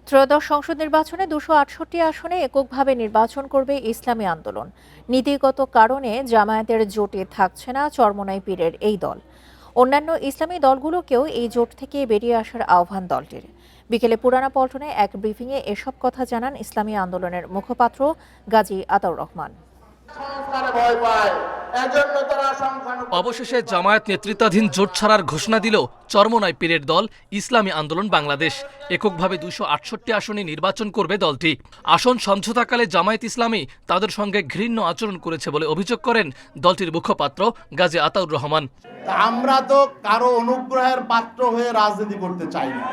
ত্রয়োদশ সংসদ নির্বাচনে 268 আসনে এককভাবে নির্বাচন করবে ইসলামী আন্দোলন। নীতিগত কারণে জামায়াতের জোটে থাকছে না চরমোনাই পীরের এই দল। অন্যান্য ইসলামী দলগুলোকেও এই জোট থেকে বেরিয়ে আসার আহ্বান দলটির। বিকেলে পুরানা পল্টনে এক ব্রিফিংয়ে এসব কথা জানান ইসলামী আন্দোলনের মুখপাত্র গাজী আতাউর রহমান। অবশেষে জামায়াত নেতৃত্বাধীন জোট ছাড়ার ঘোষণা দিল চরমোনাই পীরের দল ইসলামী আন্দোলন বাংলাদেশ। এককভাবে 268 আসনে নির্বাচন করবে দলটি। আসন সমঝোতাকালে জামায়াত ইসলামী তাদের সঙ্গে ঘৃণ্য আচরণ করেছে বলে অভিযোগ করেন দলটির মুখপাত্র গাজী আতাউর রহমান। আমরা তো কারো অনুগ্রহের পাত্র হয়ে রাজনীতি করতে চাই না।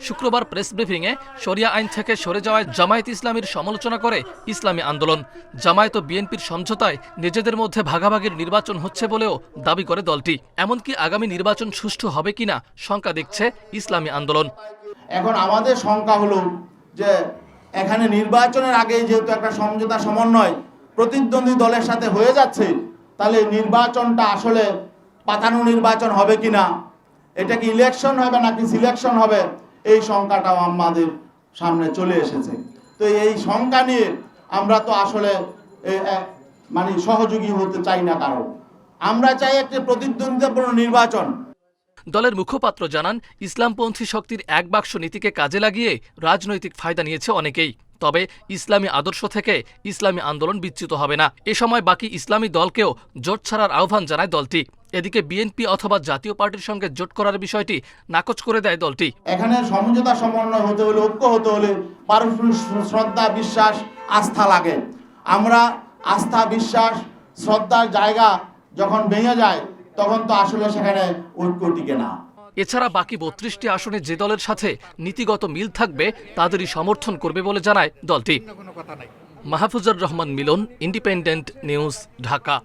শুক্রবার প্রেস ব্রিফিংয়ে শরিয়া আইন থেকে সরে যাওয়ায় জামায়াত ইসলামীর সমালোচনা করে ইসলামী আন্দোলন। জামায়াত ও বিএনপির সমঝোতায় নিজেদের মধ্যে ভাগাভাগির নির্বাচন হচ্ছে বলেও দাবি করে দলটি। এমনকি আগামী নির্বাচন সুষ্ঠু হবে কিনা শঙ্কা দেখছে ইসলামী আন্দোলন। এখন আমাদের শঙ্কা হলো যে এখানে নির্বাচনের আগে যেহেতু একটা সমঝোতা সমন্বয় প্রতিদ্বন্দ্বী দলের সাথে হয়ে যাচ্ছে, তাহলে নির্বাচনটা আসলে পাতানো নির্বাচন হবে কিনা, এটা কি ইলেকশন হবে নাকি সিলেকশন হবে, এই শঙ্কাটাও আমাদের সামনে চলে এসেছে। তো এই শঙ্কা নিয়ে আমরা তো আসলে সহযোগী হতে চাই না কারণ আমরা চাই একটি প্রতিদ্বন্দ্বিতাপূর্ণ নির্বাচন। দলের মুখপাত্র জানান, ইসলামপন্থী শক্তির এক বাক্স নীতিকে কাজে লাগিয়ে রাজনৈতিক ফায়দা নিয়েছে অনেকেই। তবে ইসলামী আদর্শ থেকে ইসলামী আন্দোলন বিচ্যুত হবে না। এ সময় বাকি ইসলামী দলকেও জোট ছাড়ার আহ্বান জানায় দলটি। এদিকে বিএনপি অথবা জাতীয় পার্টির সঙ্গে জোট করার বিষয়টি নাকচ করে দেয় দলটি। এখানে সমঝোতা সমন্বয় হতে হলে, ঐক্য হতে হলে পারস্পরিক শ্রদ্ধা, বিশ্বাস, আস্থা লাগে। আমরা আস্থা, বিশ্বাস, শ্রদ্ধার জায়গা যখন ভেঙে যায় তখন তো আসলে সেখানে ঐক্য টিকে না। এছাড়া বাকি 32টি আসনে যে দলের সাথে নীতিগত মিল থাকবে তাদেরই সমর্থন করবে বলে জানায় দলটি। মাহফুজুর রহমান মিলন, ইন্ডিপেন্ডেন্ট নিউজ, ঢাকা।